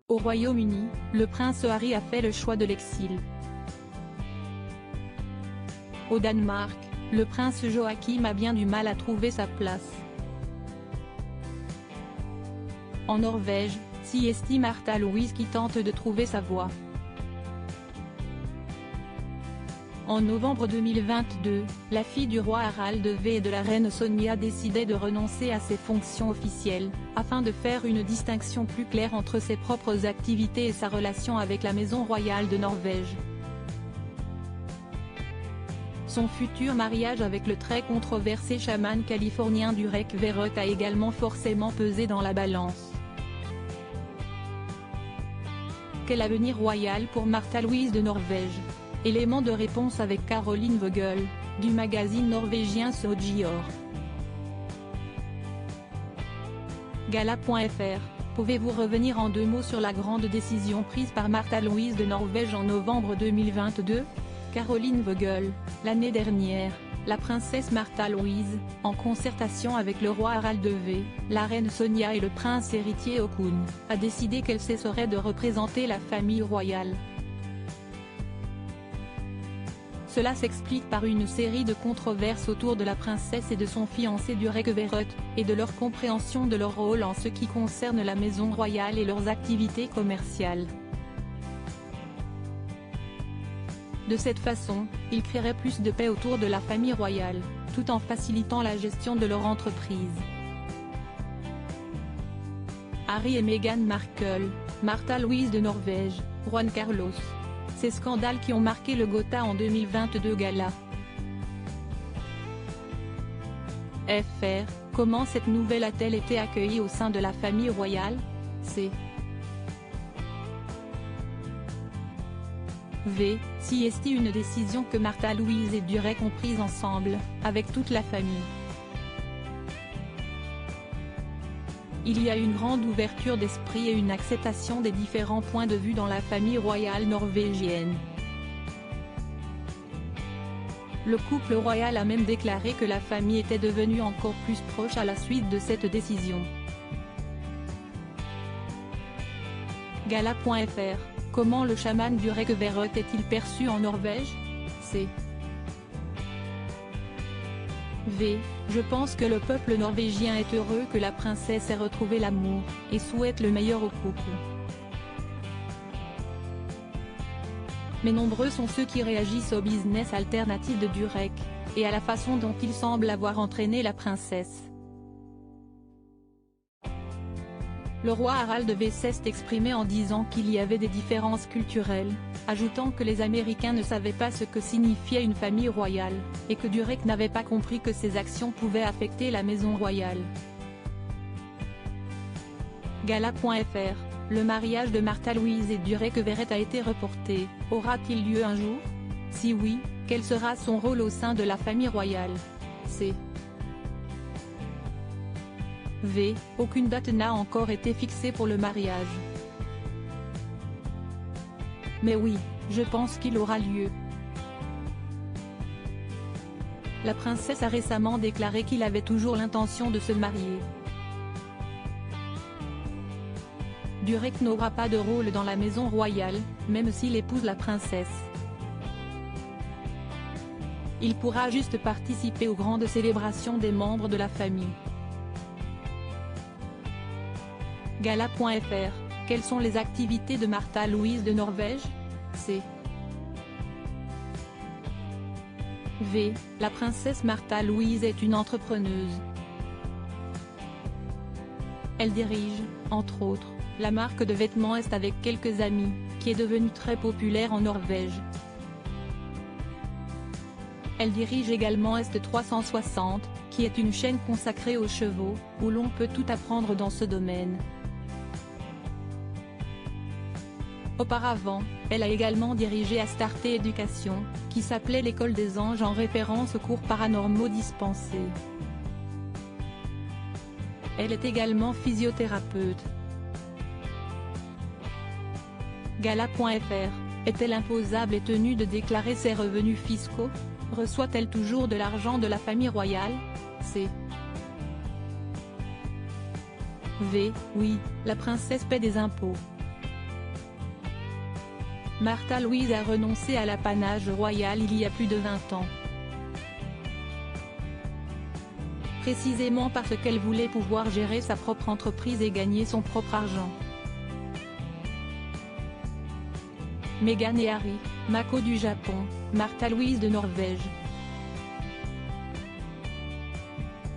Au Royaume-Uni, le prince Harry a fait le choix de l'exil. Au Danemark, le prince Joachim a bien du mal à trouver sa place. En Norvège, c'est Märtha Louise qui tente de trouver sa voie. En novembre 2022, la fille du roi Harald V et de la reine Sonja décidait de renoncer à ses fonctions officielles, afin de faire une distinction plus claire entre ses propres activités et sa relation avec la maison royale de Norvège. Son futur mariage avec le très controversé chaman californien Durek Verrett a également forcément pesé dans la balance. Quel avenir royal pour Märtha Louise de Norvège? Élément de réponse avec Caroline Vogel, du magazine norvégien Sojior. Gala.fr, pouvez-vous revenir en 2 mots sur la grande décision prise par Märtha Louise de Norvège en novembre 2022? Caroline Vogel, l'année dernière, la princesse Märtha Louise, en concertation avec le roi Harald V, la reine Sonja et le prince héritier Haakon, a décidé qu'elle cesserait de représenter la famille royale. Cela s'explique par une série de controverses autour de la princesse et de son fiancé Durek Verrett, et de leur compréhension de leur rôle en ce qui concerne la maison royale et leurs activités commerciales. De cette façon, ils créeraient plus de paix autour de la famille royale, tout en facilitant la gestion de leur entreprise. Harry et Meghan Markle, Märtha Louise de Norvège, Juan Carlos. Ces scandales qui ont marqué le Gotha en 2022 Gala. FR, comment cette nouvelle a-t-elle été accueillie au sein de la famille royale? C'est une décision que Märtha Louise et Durek ont prise ensemble, avec toute la famille. Il y a une grande ouverture d'esprit et une acceptation des différents points de vue dans la famille royale norvégienne. Le couple royal a même déclaré que la famille était devenue encore plus proche à la suite de cette décision. Gala.fr, comment le chaman Durek Verrett est-il perçu en Norvège? Je pense que le peuple norvégien est heureux que la princesse ait retrouvé l'amour, et souhaite le meilleur au couple. Mais nombreux sont ceux qui réagissent au business alternatif de Durek, et à la façon dont il semble avoir entraîné la princesse. Le roi Harald V s'est exprimé en disant qu'il y avait des différences culturelles, ajoutant que les Américains ne savaient pas ce que signifiait une famille royale, et que Durek n'avait pas compris que ses actions pouvaient affecter la maison royale. Gala.fr, le mariage de Märtha Louise et Durek Verrett a été reporté, aura-t-il lieu un jour? Si oui, quel sera son rôle au sein de la famille royale? Aucune date n'a encore été fixée pour le mariage. Mais oui, je pense qu'il aura lieu. La princesse a récemment déclaré qu'il avait toujours l'intention de se marier. Durek n'aura pas de rôle dans la maison royale, même s'il épouse la princesse. Il pourra juste participer aux grandes célébrations des membres de la famille. Gala.fr, quelles sont les activités de Märtha Louise de Norvège? La princesse Märtha Louise est une entrepreneuse. Elle dirige, entre autres, la marque de vêtements Est avec quelques amis, qui est devenue très populaire en Norvège. Elle dirige également Est 360, qui est une chaîne consacrée aux chevaux, où l'on peut tout apprendre dans ce domaine. Auparavant, elle a également dirigé Astarte Éducation, qui s'appelait l'École des Anges en référence aux cours paranormaux dispensés. Elle est également physiothérapeute. Gala.fr, est-elle imposable et tenue de déclarer ses revenus fiscaux? Reçoit-elle toujours de l'argent de la famille royale? Oui, la princesse paie des impôts. Martha Louise a renoncé à l'apanage royal il y a plus de 20 ans. Précisément parce qu'elle voulait pouvoir gérer sa propre entreprise et gagner son propre argent. Meghan et Harry, Mako du Japon, Martha Louise de Norvège.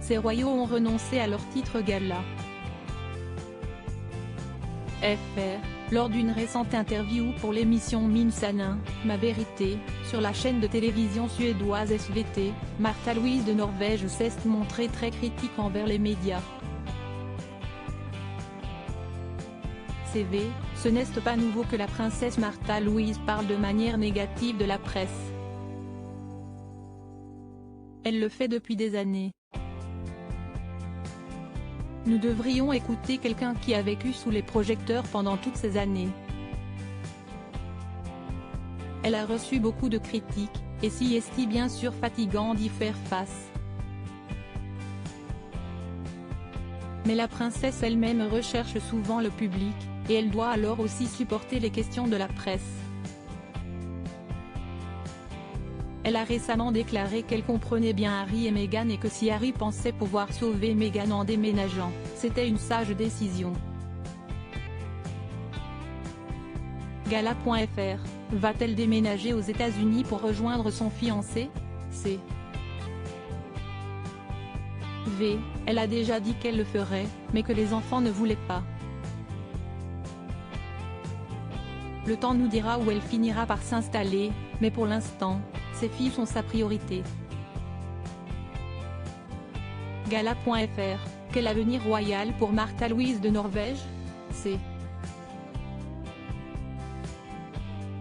Ces royaux ont renoncé à leur titre gala. FR, lors d'une récente interview pour l'émission Min Sannin, Ma Vérité, sur la chaîne de télévision suédoise SVT, Martha Louise de Norvège s'est montrée très critique envers les médias. CV, ce n'est pas nouveau que la princesse Martha Louise parle de manière négative de la presse. Elle le fait depuis des années. Nous devrions écouter quelqu'un qui a vécu sous les projecteurs pendant toutes ces années. Elle a reçu beaucoup de critiques, et si est bien sûr fatigant d'y faire face. Mais la princesse elle-même recherche souvent le public, et elle doit alors aussi supporter les questions de la presse. Elle a récemment déclaré qu'elle comprenait bien Harry et Meghan et que si Harry pensait pouvoir sauver Meghan en déménageant, c'était une sage décision. Gala.fr, va-t-elle déménager aux États-Unis pour rejoindre son fiancé? C. V, elle a déjà dit qu'elle le ferait, mais que les enfants ne voulaient pas. Le temps nous dira où elle finira par s'installer, mais pour l'instant, ses filles sont sa priorité. Gala.fr, quel avenir royal pour Martha Louise de Norvège? C.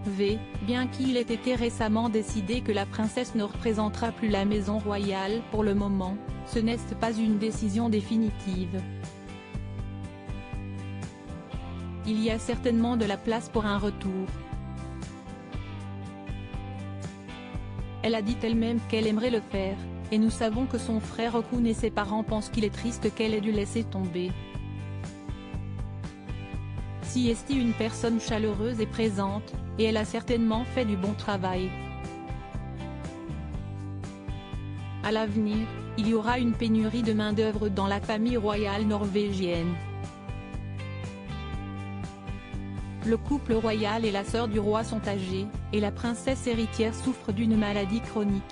V, bien qu'il ait été récemment décidé que la princesse ne représentera plus la maison royale pour le moment, ce n'est pas une décision définitive. Il y a certainement de la place pour un retour. Elle a dit elle-même qu'elle aimerait le faire, et nous savons que son frère Okun et ses parents pensent qu'il est triste qu'elle ait dû laisser tomber. Si est une personne chaleureuse et présente, et elle a certainement fait du bon travail. À l'avenir, il y aura une pénurie de main-d'œuvre dans la famille royale norvégienne. Le couple royal et la sœur du roi sont âgés, et la princesse héritière souffre d'une maladie chronique.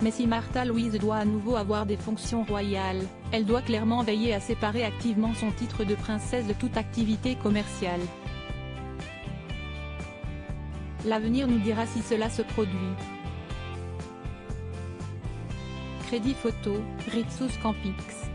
Mais si Martha Louise doit à nouveau avoir des fonctions royales, elle doit clairement veiller à séparer activement son titre de princesse de toute activité commerciale. L'avenir nous dira si cela se produit. Crédit photo, Ritsus Campix.